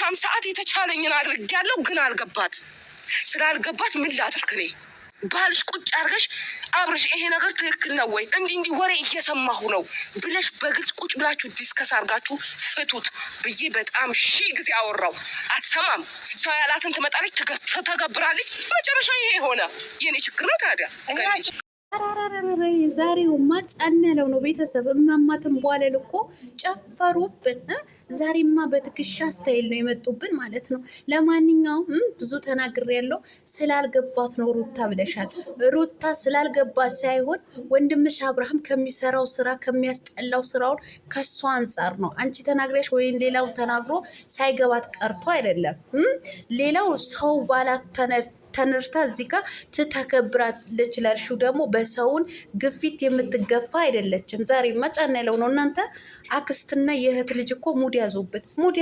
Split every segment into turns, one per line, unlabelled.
በሩታም ሰዓት የተቻለኝን አድርጌያለሁ፣ ግን አልገባት። ስላልገባት ምን ላድርግ እኔ? ባልሽ ቁጭ አድርገሽ አብረሽ ይሄ ነገር ትክክል ነው ወይ እንዲህ ወሬ እየሰማሁ ነው ብለሽ በግልጽ ቁጭ ብላችሁ ዲስከስ አድርጋችሁ ፍቱት ብዬ በጣም ሺህ ጊዜ አወራው። አትሰማም። ሰው ያላትን ትመጣለች፣ ተገብራለች። መጨረሻ ይሄ ሆነ። የኔ ችግር ነው ታዲያ።
ዛሬውማ ጫን ያለው ነው ቤተሰብ። እማማትን በኋላ እኮ ጨፈሩብን። ዛሬማ በትከሻ ስታይል ነው የመጡብን ማለት ነው። ለማንኛውም ብዙ ተናግሬያለሁ። ስላልገባት ነው ሩታ ብለሻል። ሩታ ስላልገባት ሳይሆን ወንድምሽ አብርሃም ከሚሰራው ስራ ከሚያስጠላው ስራውን ከሷ አንጻር ነው። አንቺ ተናግረሽ ወይም ሌላው ተናግሮ ሳይገባት ቀርቶ አይደለም። ሌላው ሰው ባላት ተነርታ እዚህ ጋር ትተከብራለች ላልሽው ደግሞ በሰውን ግፊት የምትገፋ አይደለችም። ዛሬ መጫን ያለው ነው። እናንተ አክስትና የእህት ልጅ እኮ ሙድ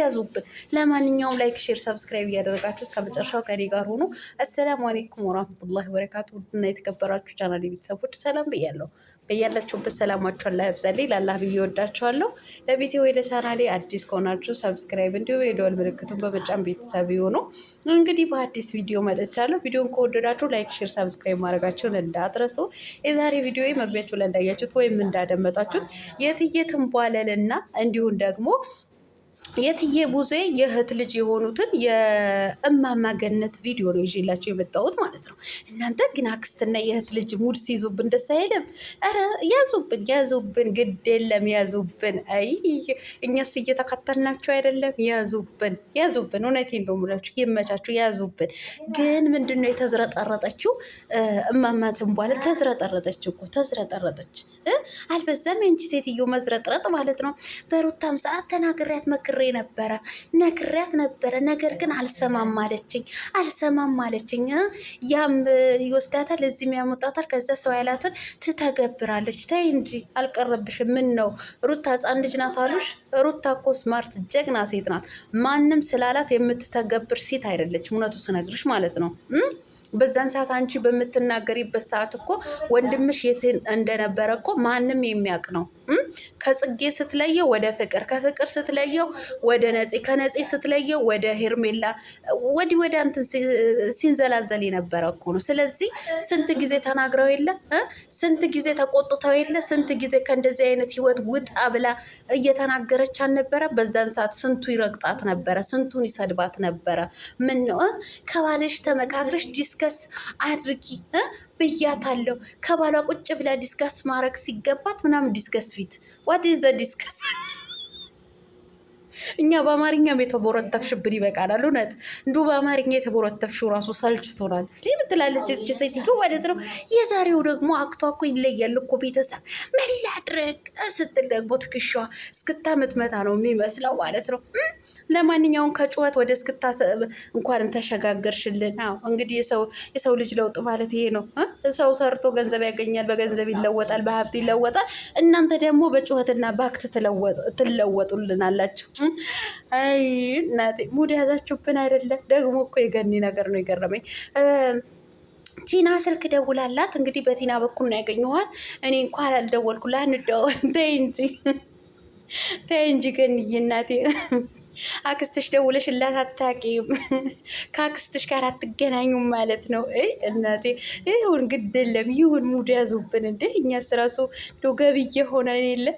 ያዙብን። ለማንኛውም ላይክ፣ ሼር፣ ሰብስክራይብ እያደረጋችሁ እስከ መጨረሻው ከኔ ጋር ሆኑ። አሰላሙ አሌይኩም ወራህመቱላሂ ወበረካቱ። እና የተከበራችሁ ቻናል ቤተሰቦች ሰላም ብያለሁ። በያላችሁበት ሰላማችሁ አላህ ያብዛልኝ። ላላህ ብዬ ወዳችኋለሁ። ለቤቴ ወይ ለቻናሌ አዲስ ከሆናችሁ ሰብስክራይብ እንዲሁም የደወል ምልክቱን በመጫን ቤተሰብ ይሁኑ። እንግዲህ በአዲስ ቪዲዮ መጥቻለሁ። ቪዲዮን ከወደዳችሁ ላይክ፣ ሼር፣ ሰብስክራይብ ማድረጋችሁን እንዳትረሱ። የዛሬ ቪዲዮ መግቢያችሁ ላይ እንዳያችሁት ወይም እንዳደመጣችሁት የትዬ ትንቧለልና እንዲሁም ደግሞ የትዬ ቡዜ የእህት ልጅ የሆኑትን የእማማ ገነት ቪዲዮ ነው ይዤላቸው የመጣሁት ማለት ነው። እናንተ ግን አክስትና የእህት ልጅ ሙድ ሲይዙብን ደስ አይልም? ኧረ ያዙብን፣ ግድ የለም ያዙብን። አይ እኛስ እየተከተልናቸው አይደለም? ያዙብን። እውነቴን ነው የምላችሁ፣ ይመቻችሁ፣ ያዙብን። ግን ምንድን ነው የተዝረጠረጠችው እማማ ትንቧል? ተዝረጠረጠች። አልበዛም? የእንጂ ሴትዮ መዝረጥረጥ ማለት ነው። በሩታም ሰዓት ተናግሬያት ነግሬያት ነበረ። ነገር ግን አልሰማም አለችኝ። ያም ይወስዳታል፣ እዚህም ያመጣታል። ከዛ ሰው ያላትን ትተገብራለች። ተይ እንጂ አልቀረብሽም። ምን ነው ሩታ ሕፃን ልጅ ናት አሉሽ? ሩታ እኮ ስማርት ጀግና ሴት ናት። ማንም ስላላት የምትተገብር ሴት አይደለች። እውነቱ ስነግርሽ ማለት ነው። በዛን ሰዓት አንቺ በምትናገሪበት ሰዓት እኮ ወንድምሽ የት እንደነበረ እኮ ማንም የሚያውቅ ነው። ከጽጌ ስትለየው ወደ ፍቅር፣ ከፍቅር ስትለየው ወደ ነፂ፣ ከነፂ ስትለየው ወደ ሄርሜላ፣ ወደ አንትን ሲንዘላዘል የነበረ እኮ ነው። ስለዚህ ስንት ጊዜ ተናግረው የለ፣ ስንት ጊዜ ተቆጥተው የለ፣ ስንት ጊዜ ከእንደዚህ አይነት ህይወት ውጣ ብላ እየተናገረች አልነበረ? በዛን ሰዓት ስንቱ ይረግጣት ነበረ፣ ስንቱን ይሰድባት ነበረ። ምን ነው ከባልሽ ተመካክረሽ ዲስከስ አድርጊ ብያታለሁ። ከባሏ ቁጭ ብላ ዲስከስ ማድረግ ሲገባት ምናምን ዲስከስ ፊት ዋት ኢዝ ዘ ዲስከስ? እኛ በአማርኛም የተቦረተፍሽብን ይበቃናል። እውነት እንዱ በአማርኛ የተቦረተፍሽው ራሱ ሰልችቶናል። ይህ ምትላለች እጅ ሴትዮ ማለት ነው። የዛሬው ደግሞ አክቷ እኮ ይለያል እኮ ቤተሰብ። ምን ላድርግ ስትል ደግሞ ትከሻዋ እስክታ ምትመታ ነው የሚመስለው ማለት ነው። ለማንኛውም ከጩኸት ወደ እስክታ እንኳንም ተሸጋገርሽልን። እንግዲህ የሰው ልጅ ለውጥ ማለት ይሄ ነው። ሰው ሰርቶ ገንዘብ ያገኛል፣ በገንዘብ ይለወጣል፣ በሀብት ይለወጣል። እናንተ ደግሞ በጩኸትና በአክት ትለወጡልናላችሁ። አይ እናቴ ሙድ ያዛችሁብን አይደለም? ደግሞ እኮ የገኒ ነገር ነው የገረመኝ። ቲና ስልክ ደውላላት። እንግዲህ በቲና በኩል ነው ያገኘኋት። እኔ እንኳን አልደወልኩላት። እንደወል ተይ እንጂ ገኒዬ እናቴ አክስትሽ ደውለሽላት አታውቂም? ከአክስትሽ ጋር አትገናኙም ማለት ነው? እናቴ ይሁን ግድ የለም ይሁን፣ ሙድ ያዙብን እንደ እኛስ ራሱ እንደ ገብዬ ሆነን የለ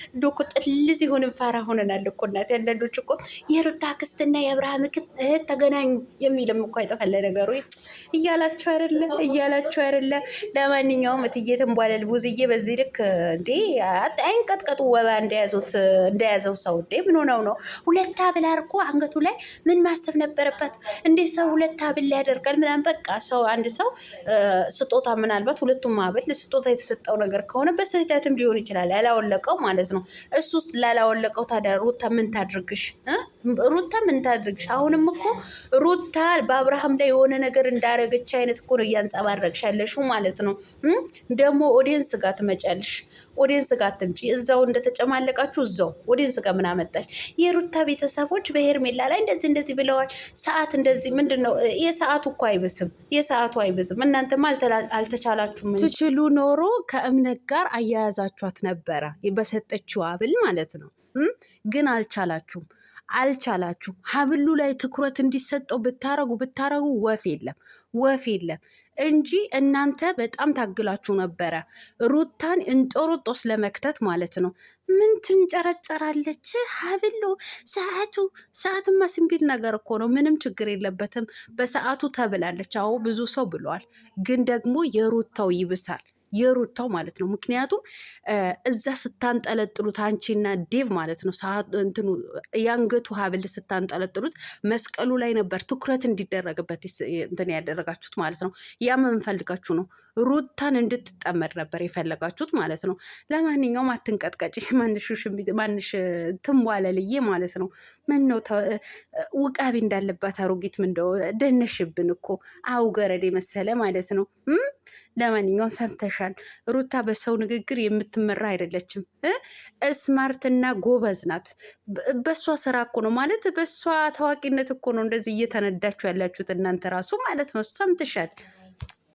እንደ እኮ ጥልዝ ይሆን ፋራ ሆነናል እኮ እናቴ። አንዳንዶች እኮ የሩታ አክስትና የአብርሃም እህት ተገናኙ የሚልም እኮ አይጠፋለ ነገሩ እያላቸው አይደለ? ለማንኛውም እትዬ ትንቧለል ቡዝዬ በዚህ ልክ እንዴ አይንቀጥቀጡ። ወባ እንደያዘው ሰው እንዴ ምን ሆነው ነው? ሁለት ሀብል አድርጎ አንገቱ ላይ ምን ማሰብ ነበረበት? እንዴት ሰው ሁለት ሀብል ያደርጋል? ምናምን በቃ አንድ ሰው ስጦታ ምናልባት ሁለቱም ሀብል ስጦታ የተሰጠው ነገር ከሆነ በስህተትም ሊሆን ይችላል ያላወለቀው ማለት ነው። እሱስ ላላወለቀው ታዲያ ሩታ ምን ታድርግሽ? አሁንም እኮ ሩታ በአብርሃም ላይ የሆነ ነገር እንዳረገች አይነት እኮ ነው እያንጸባረቅሽ ያለሽው ማለት ነው። ደግሞ ኦዲየንስ ጋር ትመጫለሽ። ኦዲየንስ ጋር ትምጪ። እዛው እንደተጨማለቃችሁ እዛው ኦዲየንስ ጋር ምን አመጣሽ? የሩታ ቤተሰቦች በሄርሜላ ላይ እንደዚህ ብለዋል። ሰዓት እንደዚህ ምንድን ነው? የሰዓቱ እኮ አይብስም። እናንተማ አልተቻላችሁም። ትችሉ ኖሮ ከእምነት ጋር አያያዛችኋት ነበረ፣ በሰጠችው አብል ማለት ነው። ግን አልቻላችሁም። አልቻላችሁ። ሀብሉ ላይ ትኩረት እንዲሰጠው ብታረጉ ወፍ የለም እንጂ እናንተ በጣም ታግላችሁ ነበረ ሩታን እንጦሮጦስ ለመክተት ማለት ነው። ምን ትንጨረጨራለች? ሀብሉ ሰዓትማ ሲምቢል ነገር እኮ ነው። ምንም ችግር የለበትም። በሰዓቱ ተብላለች። አዎ ብዙ ሰው ብለዋል። ግን ደግሞ የሩታው ይብሳል። የሩታው ማለት ነው። ምክንያቱም እዛ ስታንጠለጥሉት አንቺና ዴቭ ማለት ነው እንትኑ የአንገቱ ሀብል ስታንጠለጥሉት መስቀሉ ላይ ነበር ትኩረት እንዲደረግበት እንትን ያደረጋችሁት ማለት ነው። ያም የምንፈልጋችሁ ነው ሩታን እንድትጠመድ ነበር የፈለጋችሁት ማለት ነው። ለማንኛውም አትንቀጥቀጭ፣ ማንሽ ትንቧለልዬ ማለት ነው። ምን ነው ውቃቢ እንዳለባት አሮጊት ምንደው ደነሽብን እኮ አውገረድ የመሰለ ማለት ነው። ለማንኛውም ሰምተሻል። ሩታ በሰው ንግግር የምትመራ አይደለችም። ስማርትና ጎበዝ ናት። በእሷ ስራ እኮ ነው ማለት በእሷ ታዋቂነት እኮ ነው እንደዚህ እየተነዳችሁ ያላችሁት እናንተ ራሱ ማለት ነው። ሰምተሻል።